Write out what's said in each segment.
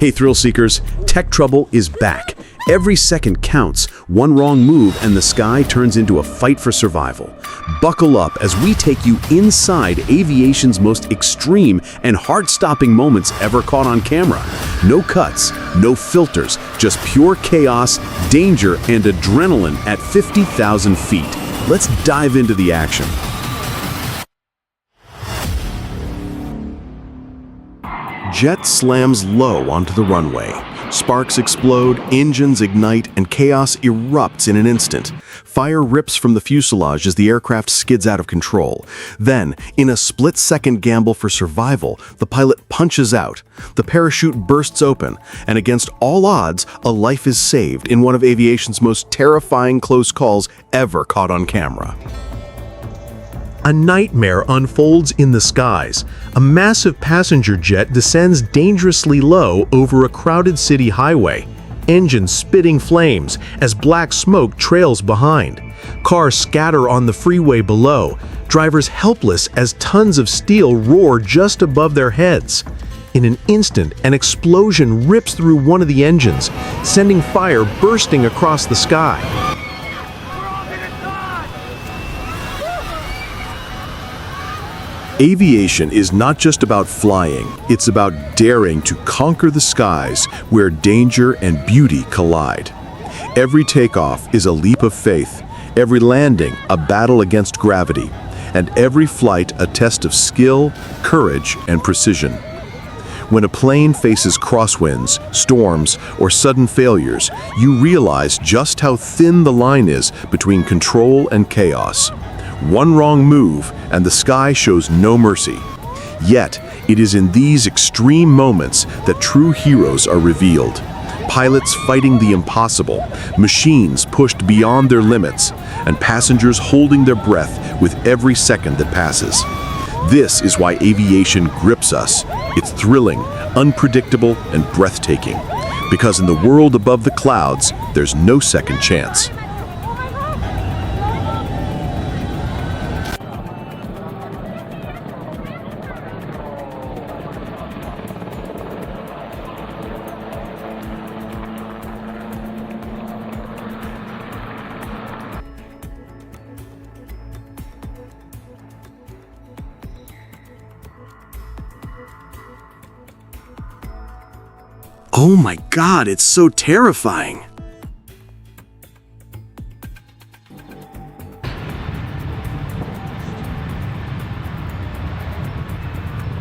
Hey thrill seekers, tech trouble is back. Every second counts. One wrong move and the sky turns into a fight for survival. Buckle up as we take you inside aviation's most extreme and heart-stopping moments ever caught on camera. No cuts, no filters, just pure chaos, danger, and adrenaline at 50,000 feet. Let's dive into the action. Jet slams low onto the runway. Sparks explode, engines ignite, and chaos erupts in an instant. Fire rips from the fuselage as the aircraft skids out of control. Then, in a split-second gamble for survival, the pilot punches out. The parachute bursts open, and against all odds, a life is saved in one of aviation's most terrifying close calls ever caught on camera. A nightmare unfolds in the skies. A massive passenger jet descends dangerously low over a crowded city highway. Engines spitting flames as black smoke trails behind. Cars scatter on the freeway below, drivers helpless as tons of steel roar just above their heads. In an instant, an explosion rips through one of the engines, sending fire bursting across the sky. Aviation is not just about flying, it's about daring to conquer the skies where danger and beauty collide. Every takeoff is a leap of faith, every landing a battle against gravity, and every flight a test of skill, courage, and precision. When a plane faces crosswinds, storms, or sudden failures, you realize just how thin the line is between control and chaos. One wrong move, and the sky shows no mercy. Yet, it is in these extreme moments that true heroes are revealed. Pilots fighting the impossible, machines pushed beyond their limits, and passengers holding their breath with every second that passes. This is why aviation grips us. It's thrilling, unpredictable, and breathtaking. Because in the world above the clouds, there's no second chance. Oh my God, it's so terrifying.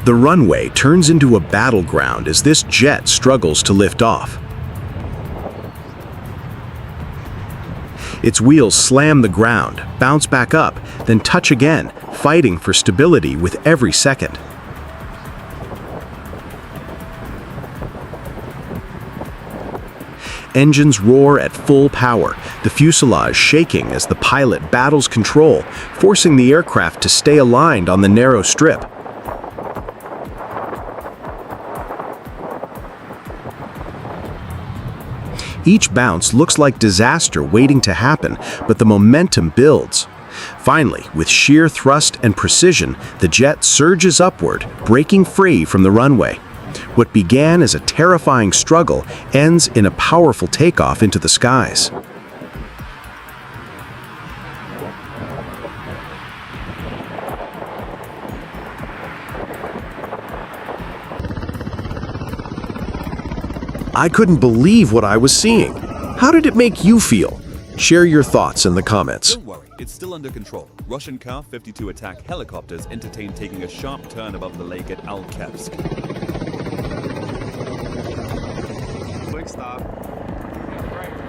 The runway turns into a battleground as this jet struggles to lift off. Its wheels slam the ground, bounce back up, then touch again, fighting for stability with every second. Engines roar at full power, the fuselage shaking as the pilot battles control, forcing the aircraft to stay aligned on the narrow strip. Each bounce looks like disaster waiting to happen, but the momentum builds. Finally, with sheer thrust and precision, the jet surges upward, breaking free from the runway. What began as a terrifying struggle ends in a powerful takeoff into the skies. I couldn't believe what I was seeing. How did it make you feel? Share your thoughts in the comments. Don't worry, it's still under control. Russian Ka-52 attack helicopters entertain taking a sharp turn above the lake at Al-Kevsk. Quick stop.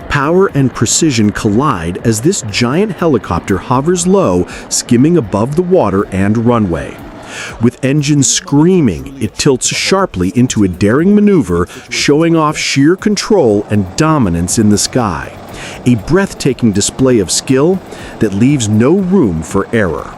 Power and precision collide as this giant helicopter hovers low, skimming above the water and runway. With engines screaming, it tilts sharply into a daring maneuver, showing off sheer control and dominance in the sky. A breathtaking display of skill that leaves no room for error.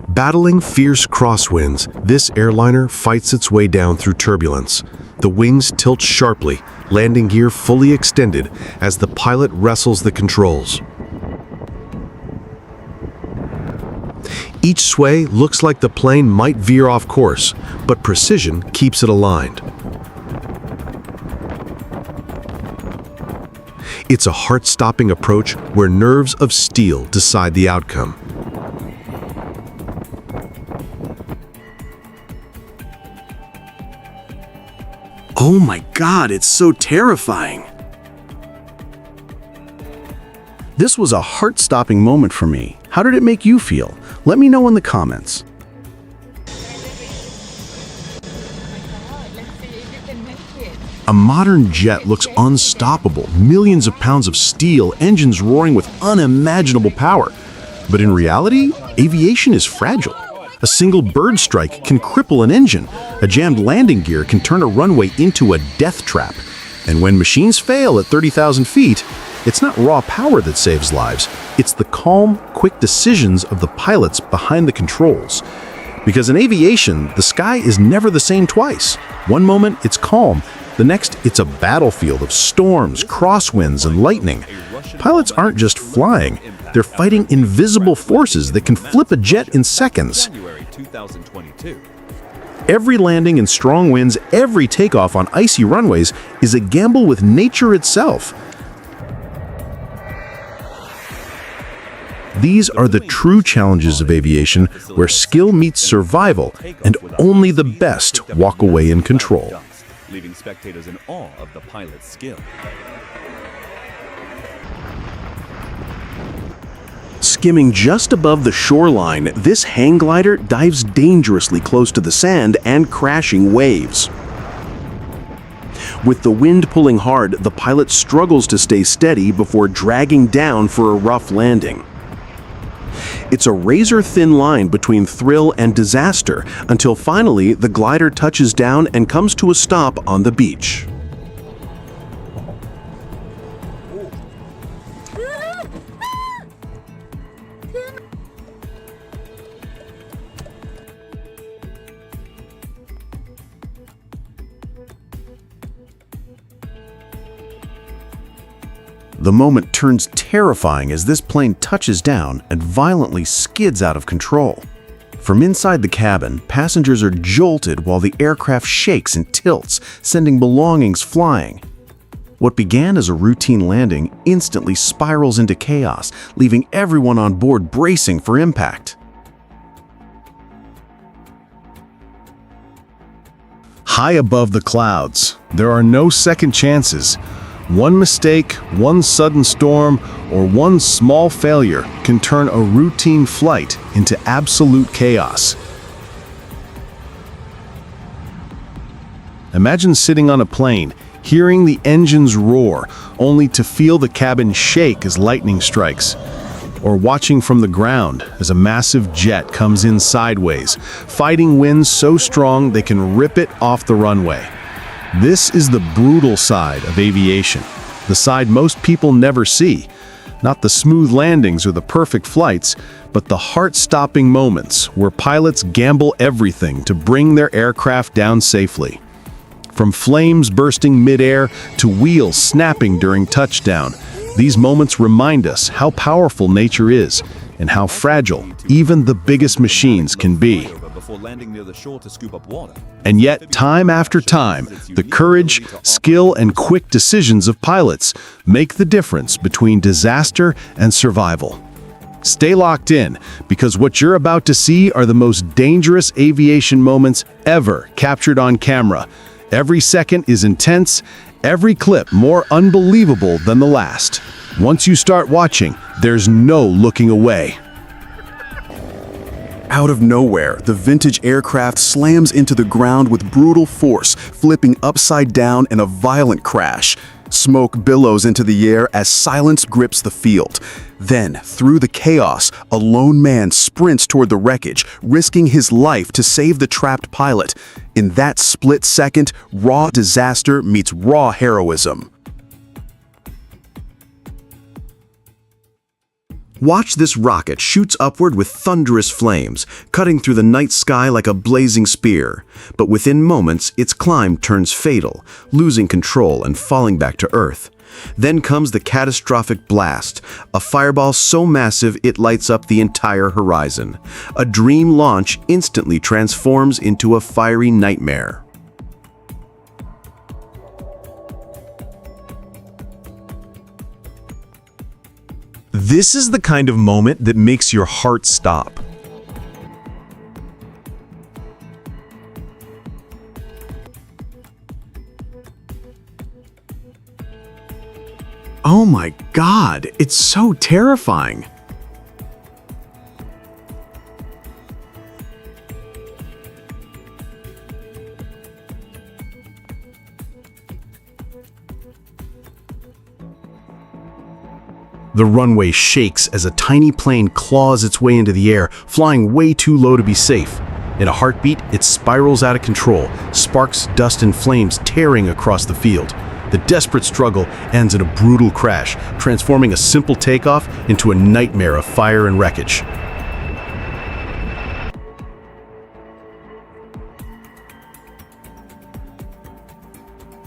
Battling fierce crosswinds, this airliner fights its way down through turbulence. The wings tilt sharply, landing gear fully extended as the pilot wrestles the controls. Each sway looks like the plane might veer off course, but precision keeps it aligned. It's a heart-stopping approach where nerves of steel decide the outcome. Oh my God, it's so terrifying. This was a heart-stopping moment for me. How did it make you feel? Let me know in the comments. A modern jet looks unstoppable, millions of pounds of steel, engines roaring with unimaginable power. But in reality, aviation is fragile. A single bird strike can cripple an engine. A jammed landing gear can turn a runway into a death trap. And when machines fail at 30,000 feet, it's not raw power that saves lives. It's the calm, quick decisions of the pilots behind the controls. Because in aviation, the sky is never the same twice. One moment, it's calm. The next, it's a battlefield of storms, crosswinds, and lightning. Pilots aren't just flying. They're fighting invisible forces that can flip a jet in seconds. Every landing in strong winds, every takeoff on icy runways is a gamble with nature itself. These are the true challenges of aviation, where skill meets survival, and only the best walk away in control. Leaving spectators in awe of the pilot's skill. Skimming just above the shoreline, this hang glider dives dangerously close to the sand and crashing waves. With the wind pulling hard, the pilot struggles to stay steady before dragging down for a rough landing. It's a razor-thin line between thrill and disaster until finally the glider touches down and comes to a stop on the beach. The moment turns terrifying as this plane touches down and violently skids out of control. From inside the cabin, passengers are jolted while the aircraft shakes and tilts, sending belongings flying. What began as a routine landing instantly spirals into chaos, leaving everyone on board bracing for impact. High above the clouds, there are no second chances. One mistake, one sudden storm, or one small failure can turn a routine flight into absolute chaos. Imagine sitting on a plane, hearing the engines roar, only to feel the cabin shake as lightning strikes. Or watching from the ground as a massive jet comes in sideways, fighting winds so strong they can rip it off the runway. This is the brutal side of aviation, the side most people never see. Not the smooth landings or the perfect flights, but the heart-stopping moments where pilots gamble everything to bring their aircraft down safely. From flames bursting mid-air to wheels snapping during touchdown, these moments remind us how powerful nature is and how fragile even the biggest machines can be. And yet, time after time, the courage, skill, and quick decisions of pilots make the difference between disaster and survival. Stay locked in, because what you're about to see are the most dangerous aviation moments ever captured on camera. Every second is intense, every clip more unbelievable than the last. Once you start watching, there's no looking away. Out of nowhere, the vintage aircraft slams into the ground with brutal force, flipping upside down in a violent crash. Smoke billows into the air as silence grips the field. Then, through the chaos, a lone man sprints toward the wreckage, risking his life to save the trapped pilot. In that split second, raw disaster meets raw heroism. Watch this rocket shoots upward with thunderous flames, cutting through the night sky like a blazing spear. But within moments, its climb turns fatal, losing control and falling back to Earth. Then comes the catastrophic blast, a fireball so massive it lights up the entire horizon. A dream launch instantly transforms into a fiery nightmare. This is the kind of moment that makes your heart stop. Oh my God, it's so terrifying. The runway shakes as a tiny plane claws its way into the air, flying way too low to be safe. In a heartbeat, it spirals out of control, sparks, dust, and flames tearing across the field. The desperate struggle ends in a brutal crash, transforming a simple takeoff into a nightmare of fire and wreckage.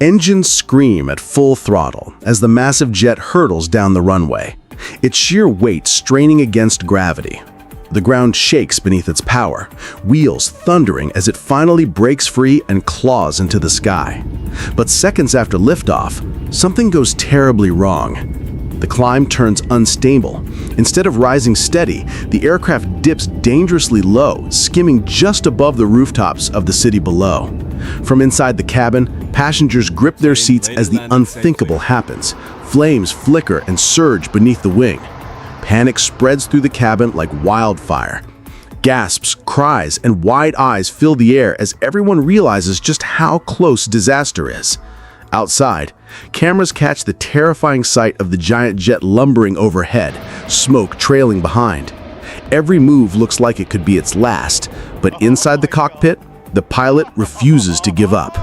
Engines scream at full throttle as the massive jet hurtles down the runway, its sheer weight straining against gravity. The ground shakes beneath its power, wheels thundering as it finally breaks free and claws into the sky. But seconds after liftoff, something goes terribly wrong. The climb turns unstable. Instead of rising steady, the aircraft dips dangerously low, skimming just above the rooftops of the city below. From inside the cabin, passengers grip their seats as the unthinkable happens. Flames flicker and surge beneath the wing. Panic spreads through the cabin like wildfire. Gasps, cries, and wide eyes fill the air as everyone realizes just how close disaster is. Outside, cameras catch the terrifying sight of the giant jet lumbering overhead, smoke trailing behind. Every move looks like it could be its last, but inside the cockpit, the pilot refuses to give up.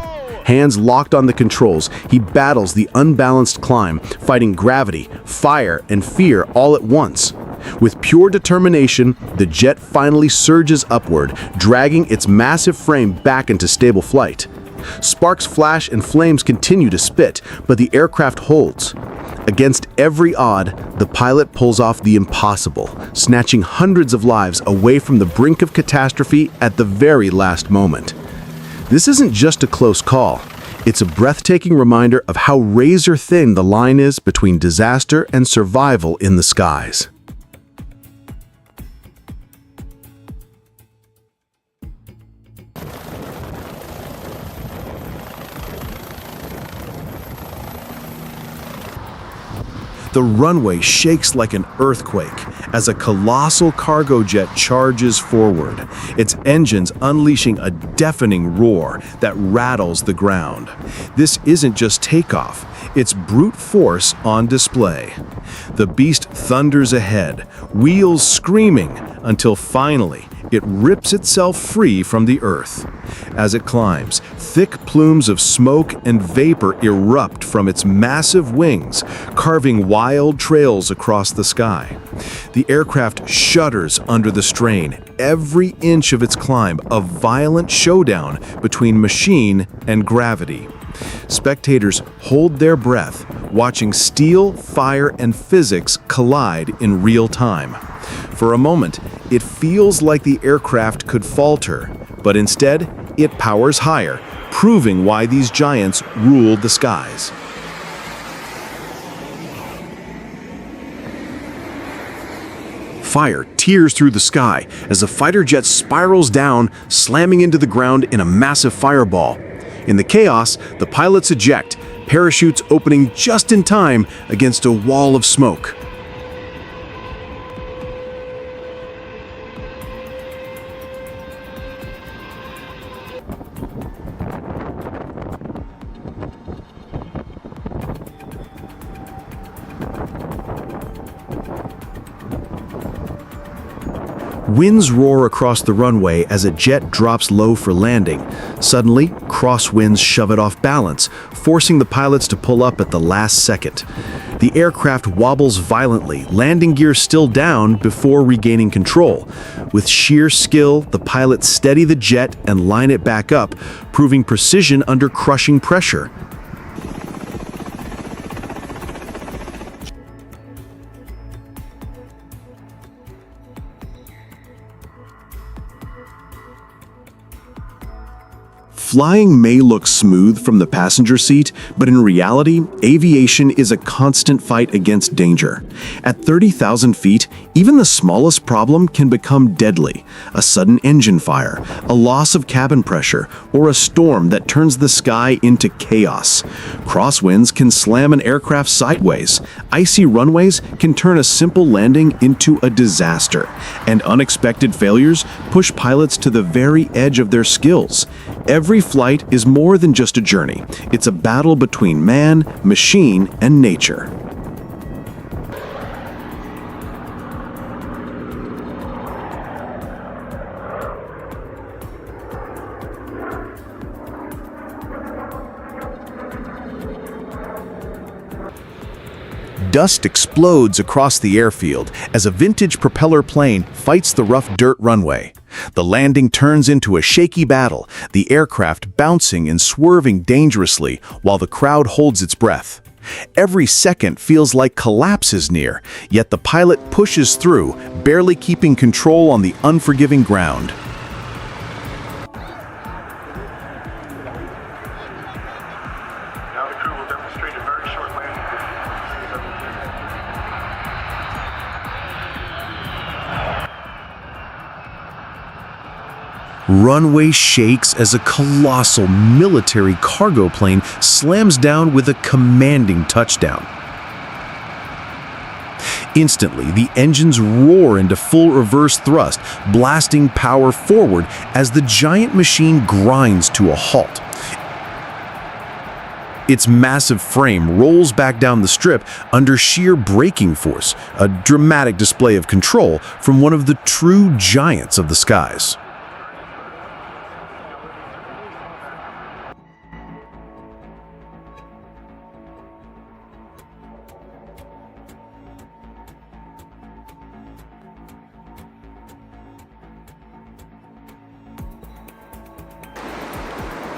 Hands locked on the controls, he battles the unbalanced climb, fighting gravity, fire, and fear all at once. With pure determination, the jet finally surges upward, dragging its massive frame back into stable flight. Sparks flash and flames continue to spit, but the aircraft holds. Against every odd, the pilot pulls off the impossible, snatching hundreds of lives away from the brink of catastrophe at the very last moment. This isn't just a close call. It's a breathtaking reminder of how razor-thin the line is between disaster and survival in the skies. The runway shakes like an earthquake as a colossal cargo jet charges forward, its engines unleashing a deafening roar that rattles the ground. This isn't just takeoff, it's brute force on display. The beast thunders ahead, wheels screaming, until finally it rips itself free from the earth. As it climbs, thick plumes of smoke and vapor erupt from its massive wings, carving wild trails across the sky. The aircraft shudders under the strain, every inch of its climb a violent showdown between machine and gravity. Spectators hold their breath, watching steel, fire, and physics collide in real time. For a moment, it feels like the aircraft could falter, but instead, it powers higher, proving why these giants rule the skies. Fire tears through the sky as the fighter jet spirals down, slamming into the ground in a massive fireball. In the chaos, the pilots eject, parachutes opening just in time against a wall of smoke. Winds roar across the runway as a jet drops low for landing. Suddenly, crosswinds shove it off balance, forcing the pilots to pull up at the last second. The aircraft wobbles violently, landing gear still down before regaining control. With sheer skill, the pilots steady the jet and line it back up, proving precision under crushing pressure. Flying may look smooth from the passenger seat, but in reality, aviation is a constant fight against danger. At 30,000 feet, even the smallest problem can become deadly. A sudden engine fire, a loss of cabin pressure, or a storm that turns the sky into chaos. Crosswinds can slam an aircraft sideways. Icy runways can turn a simple landing into a disaster. And unexpected failures push pilots to the very edge of their skills. Every flight is more than just a journey. It's a battle between man, machine, and nature. Dust explodes across the airfield as a vintage propeller plane fights the rough dirt runway. The landing turns into a shaky battle, the aircraft bouncing and swerving dangerously while the crowd holds its breath. Every second feels like collapse is near, yet the pilot pushes through, barely keeping control on the unforgiving ground. Now the crew will demonstrate a very short landing. Runway shakes as a colossal military cargo plane slams down with a commanding touchdown. Instantly, the engines roar into full reverse thrust, blasting power forward as the giant machine grinds to a halt. Its massive frame rolls back down the strip under sheer braking force, a dramatic display of control from one of the true giants of the skies.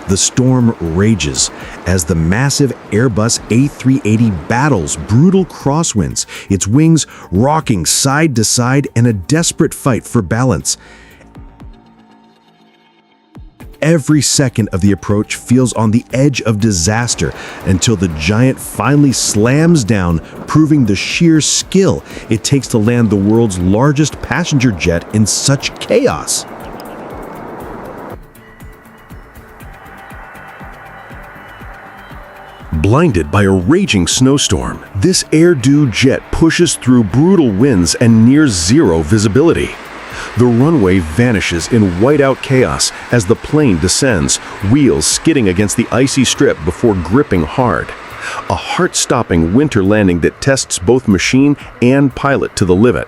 The storm rages as the massive Airbus A380 battles brutal crosswinds, its wings rocking side to side in a desperate fight for balance. Every second of the approach feels on the edge of disaster until the giant finally slams down, proving the sheer skill it takes to land the world's largest passenger jet in such chaos. Blinded by a raging snowstorm, this air-due jet pushes through brutal winds and near zero visibility. The runway vanishes in whiteout chaos as the plane descends, wheels skidding against the icy strip before gripping hard. A heart-stopping winter landing that tests both machine and pilot to the limit.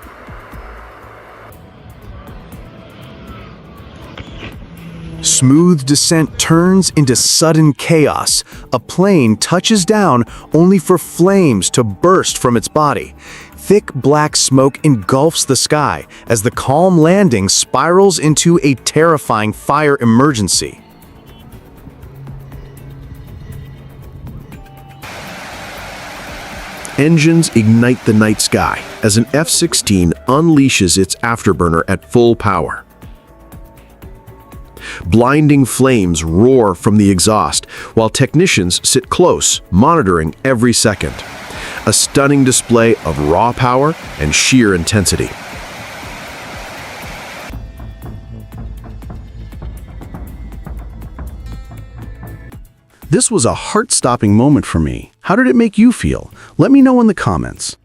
Smooth descent turns into sudden chaos. A plane touches down only for flames to burst from its body. Thick black smoke engulfs the sky as the calm landing spirals into a terrifying fire emergency. Engines ignite the night sky as an F-16 unleashes its afterburner at full power. Blinding flames roar from the exhaust, while technicians sit close, monitoring every second. A stunning display of raw power and sheer intensity. This was a heart-stopping moment for me. How did it make you feel? Let me know in the comments.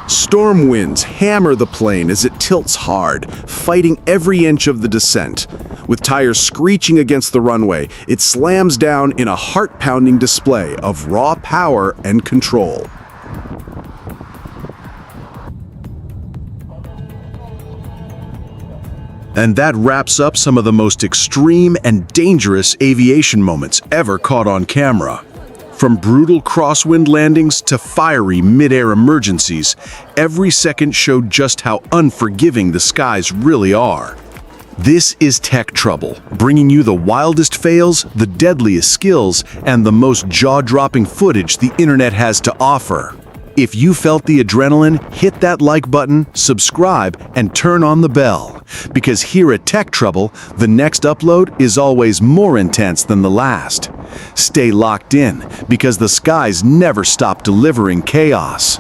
Storm winds hammer the plane as it tilts hard, fighting every inch of the descent. With tires screeching against the runway, it slams down in a heart-pounding display of raw power and control. And that wraps up some of the most extreme and dangerous aviation moments ever caught on camera. From brutal crosswind landings to fiery mid-air emergencies, every second showed just how unforgiving the skies really are. This is Tech Trouble, bringing you the wildest fails, the deadliest skills, and the most jaw-dropping footage the internet has to offer. If you felt the adrenaline, hit that like button, subscribe, and turn on the bell. Because here at Tech Trouble, the next upload is always more intense than the last. Stay locked in, because the skies never stop delivering chaos.